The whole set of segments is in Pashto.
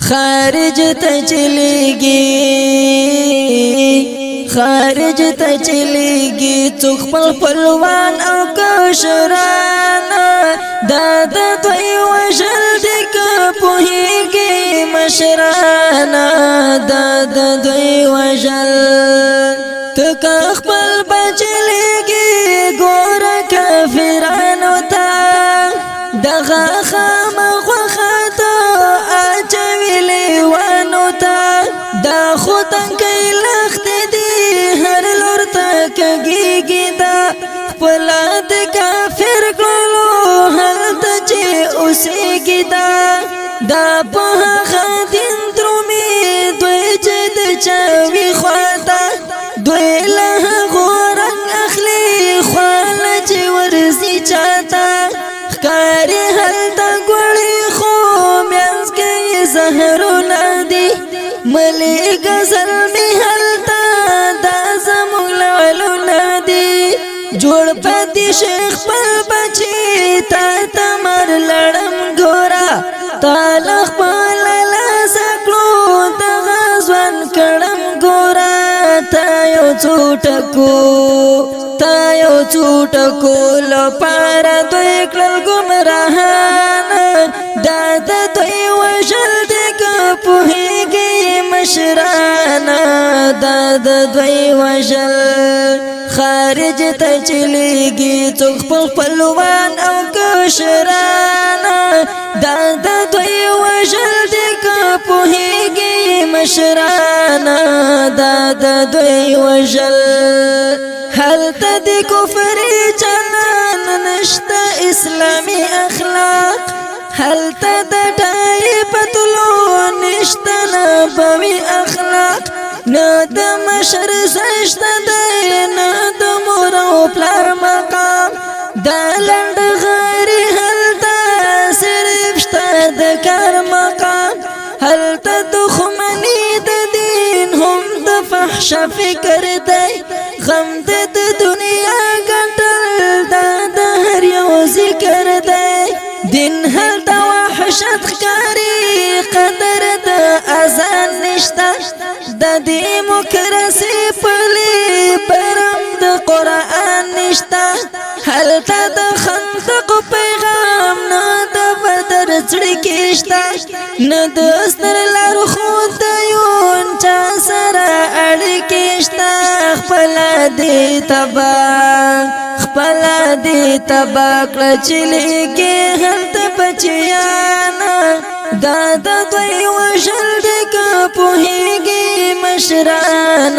خارج ته چلیږي خارج ته چلیږي څوک خپل خپلوان او کشران دا د دوی وژل دي که پوهیږي مشران دا د دوی وژل ته که خپل بچلیږي ګوره کافرانو ته دغه خامخوښه ته اچوي لیوانو ته دا خو تنګی لښتې دي هر لور ته کږېږي دا خپله د کافر کړلو هلته چې اوسېږي دا په هغه دین درومي دوی چې د چا وي خواته دوی له هغو رنګ اخلي خواله چې ورځي چاته ښکاري هلته ګوړې خو منځ کې یې زهرونه دي ملي غزل مې هلته دا زموږ لعلونه دي جوړ پاتې شیخ خپل بچي تا ته مر لړم ګوره تا له خپله لاسه کړو دغه ځوان کړم ګوره تا یو څو ټکو لپاره دوی کړل ګمراهان دا د دوی وژل دي که پوهیږي مشران دا د دوی وژل خارج ته چلیږي څوک خپل خپلوان او کشران دا د دوی وژل دي که پوهیږي مشران دا د دوی وژل هلته د کفر چلن نشته اسلامي اخلاق هلته د ډای پتلو نشته نبوي اخلاق نه د مشر سشته دی نه د مور او پلار مقام دا لنډ غری هلته صرف شته د کار مقام هلته دښمني د دین هم د فحش فکر دی غم د دنیا ګټل دا د هر یو ذکر دی دین هلته وحشت ښکاري قدر د اذان نشته د دیموکراسي پلي برم د قرآن نشته هلته د خندق پیغام نه د بدر زړه کې شته نه د ستر لارښود د یون چا سره اړیکې شته خپله دې تبا کړه چلیږي هلته بچیان دا د دوی وژل دي که پوهیږي مشران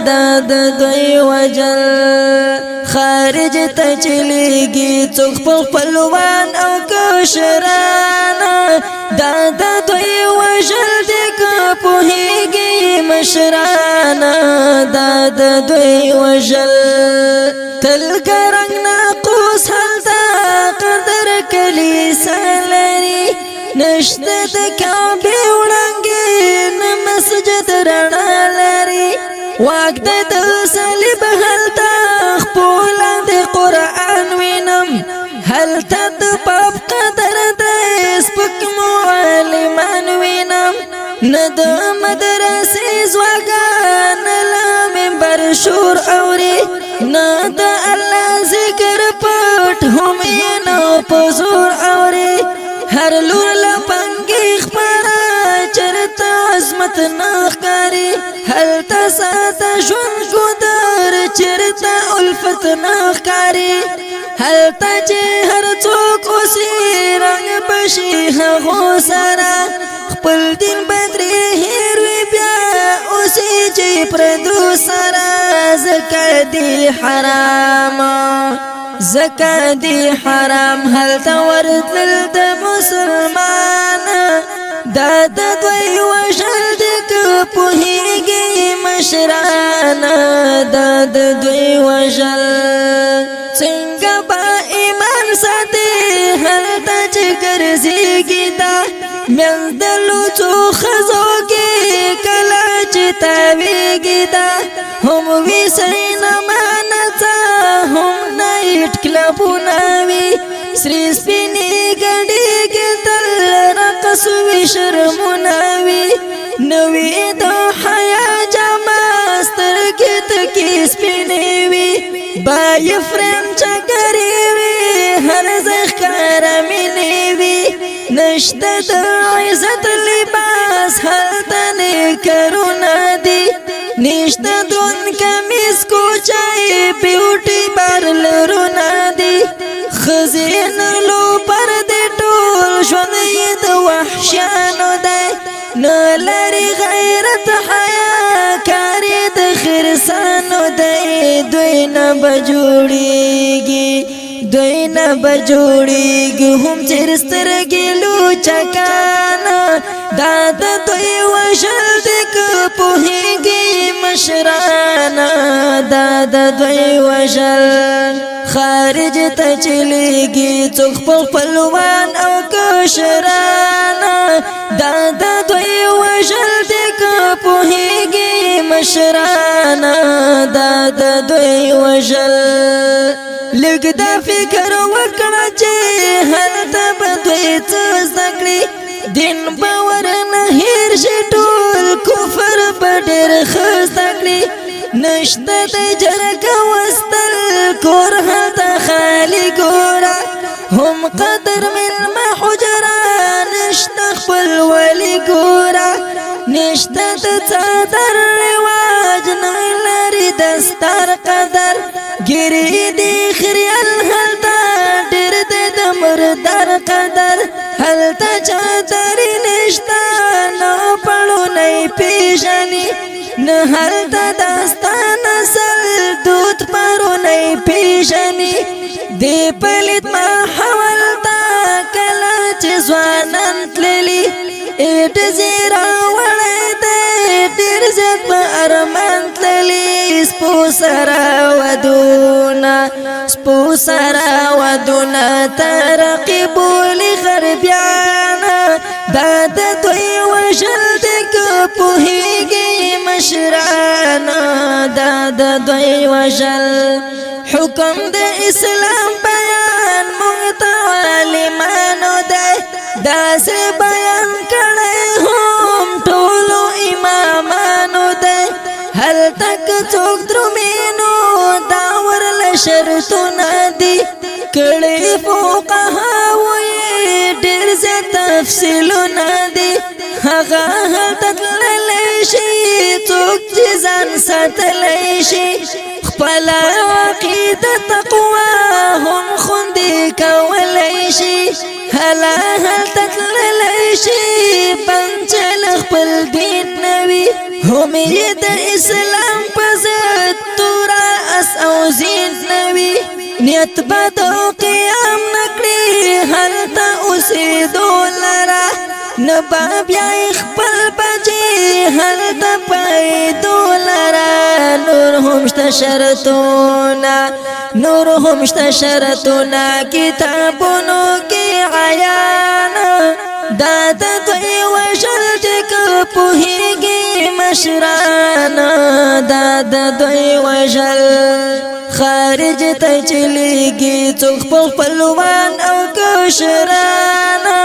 دا د دوی وژل خارج ته چلیږي څوک خپل خپلوان او کشران دا د دوی وژل دي که پوهیږي مشران دا د دوی وژل تل ګرنګ ناقوس هلته قدر کلیسا لري نشته د کعبې وړانګې نه مسجد رڼا لري واک د صلیب هلته خپله د قرآن وینم هلته د پاپ قدر د سپک معلمان وینم نه د مدرسې ځواګان له منبر شور اوري نه د الله ذکر پټ هم یې نه په زور اوري هر لور له پنګې خپره چرته عظمت نه ښکاري هلته ساته ژوند ګودر چرته الفت نه ښکاري هلته چې هر څوک اوسي رنګ بشي هغو سره خپل دین بدري هېر وي بیا اوسي چې پردو سره زکه دی حرام هلته ورتلل د مسلمان دا د دوی وژل دي که پوهیږي مشران دا د دوی وژل څنګه به ایمان ساتي هلته چې ګرځېږي دا منځ د لوڅو ښځو کې کله چې تاویږي دا هم وي سینما نڅا هم نایټ کلبونه وي سرې سپینې ګډې کې تل رقص وي شرمونه نوی د حیا جما سترګې تکې سپینې وي بای فریم چکرې وي هر ذخر مینې وي نشته د عزت لباس هلته نیکرونه دي نشته دون کمیس کوچای بیوټي پارلرونه دي خزین لو پر دې ټول ژوند یې د وحشیانو دی نه لري غیرت حیا کار یې د خرسانو دی دوی نه به جوړېږي دوی نه به جوړېږي هم چېر سترګې لوچکانه دا د دوی وژل دي که پوهېږي مشرانه دا د دوی وژل خارج ته چلیږي څوک خپل خپلوان او کشرانه دا د دوی وژل دي که پوهېږي مشرانه دا د دوی وژل لږ دا فکر وکړه چې هلته به دوی څه زده کړي دین به ورنه هېر شي ټول کفر به ډېر ښه زده کړي نشته د جرګه وستل کور هلته خالي ګوره هم قدر مېلمه حجره نشته خپلولي ګوره نشته د څادر رواج نه لري دستار قدر ګیرې دي خریال هلته ډېر دی د مردار قدر هلته چادرې نشته نه پړونی پیژني نه هلته داستا نسل دود پرونی پیژني دی پلیت ما حولتا کله چې ځوانان تللي اټ زیرا وړی دی ډېر زیات په ارمان تللي سپو سره ودونه ترقیب ولي غربیانه دا د دوی وژل دي که پوهېږي مشرانه دا د دوی وژل حکم د اسلام بیان موږ ته عالمانو دی داسې بیان کړی هم ټولو امامانو دی هلته که څوک درومینو دا ورله شرطونه دي کړي فقهاو یې ډېر زیات تفصیلونه دي هغه هلته تللی شي څوک چې ځان ساتلی شي خپله عقیده تقوا هم خوندې کولی شي هله هلته تللی شي بنچل خپل دین نوي هم یې د اسلام په ضد توره اس او زین نوي نیت بد او قیام نکړي هلته اوسېدو لره نه به بیا خپل بچي هلته پیدو لره نور هم شته شرطونه کتابونو کې عیانه دا د دوی وژل دي که پوهېږي مشرانه دا د دوی وژل خارج ته چلیږي څوک خپل خپلوان او کشرانه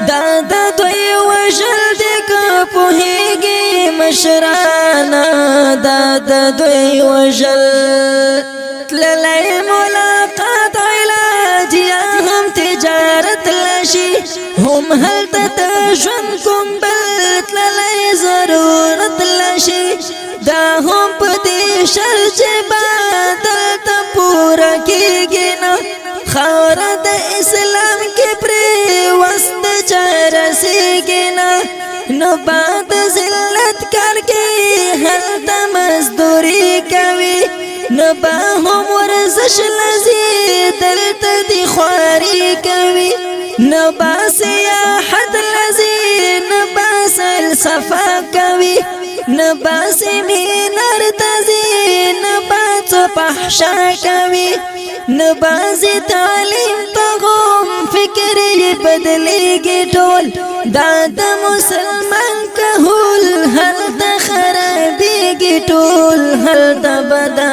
دا د دوی وژل دي که پوهېږي مشرانه دا د دوی وژل تللی ملاقات علاج یا هم تجارت لشي هم هلته د ژوند کوم بل تللی ضرورت لشي دا هم په دې شرط چې به دلته پوره کېږي نه خاوره د اسلام کې پرېوست چا رسېږي نه نو به د ذلت کار کې هلته مزدوري کوي نه به هم ورزش لذي دلته دي خواري کوي نه به سیاحت لذي نه به فلسفه کوي نه به سیمینار ته ځي نه به څه فحشا کوي نه به تعلیم ته هم فکر یې بدلېږي ټول دا د مسلمان کهول هلته خرابېږي ټول هلته به د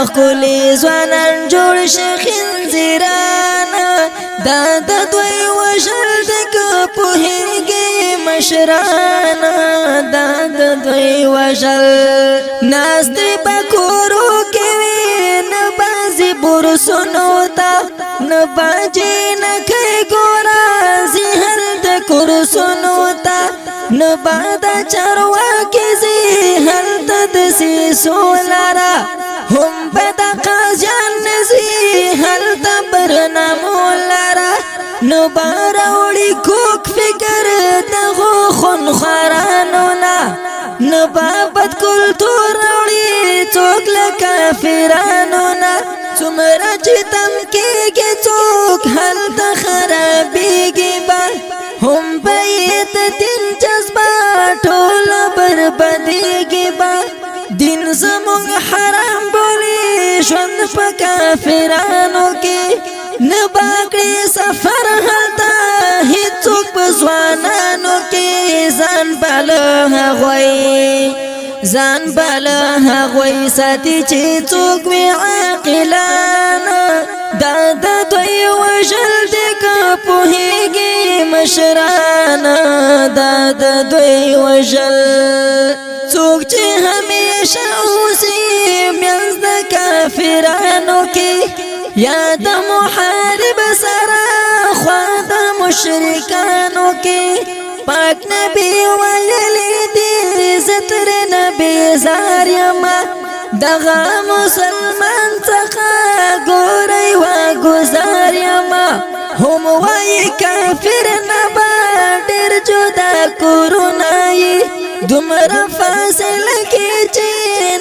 ښکلي ځوانان جوړ شي خنزیرانه دا د دوی وژل دي که پوهېږي مشران دا د دوی وژل ناستې بکورو کې وي نه بازي برسونو ته نه باجي نه کوي ګورا زهل د کرسونو ته نه بادا چرواکي زهل د سیسو لارا هم بدا قاضیان نزي هل تبرنامو لارا نو باروڑی کوک فکر دغو خونخارانونا نو بابد کلتور روڑی چوک لکافرانونا سمرا چتم کی چوک هل تخرابیگی با هم بیت دین جذبا ټول بربادیگی با دین زمونږ حرام بولی ژوند په کافرانو کې نه باکړي سفر هلته هیڅوک په ځوانانو کې ځان باله هغوی ساتي چې څوک وي عاقلان دا د دوی وژل دي که پوهېږي مشران دا د دوی وژل څوک چې همیشه اوسي منځ د کافرانو کې یا د محارب سره خوا د مشرکانو کې پاک نبی ویلی دی زه ترنه بیزار یمه دغه مسلمان څخه ګورئ واګزار یمه هم وایي کافر نه به ډېر جدا کورونه یي دومره فاصله کې چې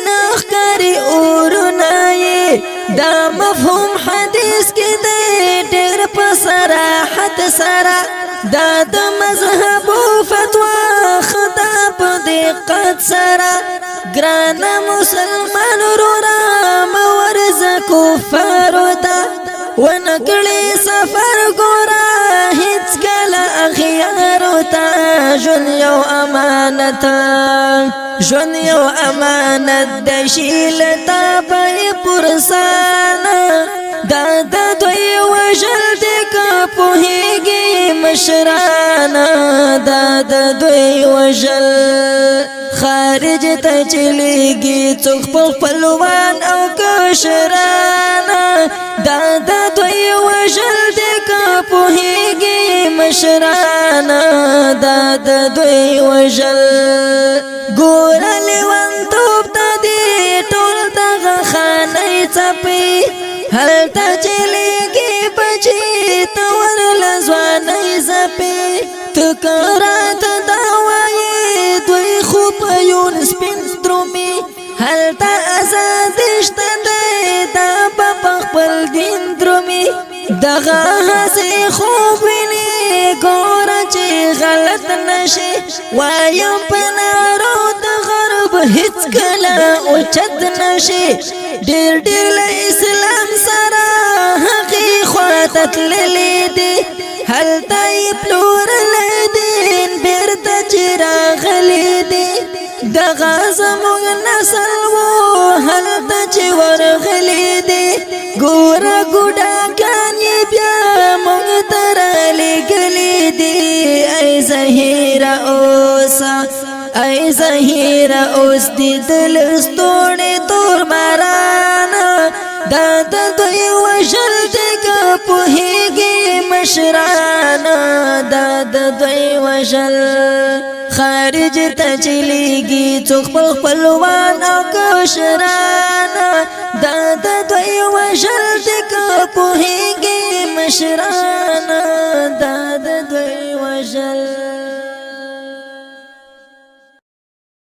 نه ښکاري اورونه یې دا مفهوم حدیث کې دی ډېر په صراحت سره دا د مذهب فتوا خدا په دقت سره ګرانه مسلمان ورورا مورزه کفارو ته ونکړي سفر ګوره هیڅکله اخیارو ته ژوند یو امانت د شیل تا به پرسانه دا د دوی وژل دي که پوهېږي مشران دا د دوی وژل خارج ته چلیږي څوک خپلوان او کشران دا د دوی وژل دي که پوهېږي مشران دا د دوی وژل ګوره لیونتوب ته دي ټول دغه خانۍ څپې هلته چلیږي بچي ته ورله ځوانۍ ځپې ته که راته دا وایې دوی خو په یون سپین درومي هلته ازادي شته دی دا به په خپل دین درومي دغه هسې خوب ویني ګوره چې غلط نشي وایم په نارو د غرب هیڅکله اوچت نشي ډېر له اسلام سره هغې خواته تللی دی هلته یې پلورلی دین بېرته چې راغلی دی دغه زموږ نسل و هلته چې ورغلی دی ګوره ګوډاګان یې بیا موږ ته رالیږلي دي ای زهیره اوس دې د لستوڼې تور باران دا د دوی وژل دي که پوهېږي مشران دا د دوی وژل خارج ته چلیږي څوک خپلوان او کشران دا د دوی وژل دي که پوهېږي مشران دا د دوی وژل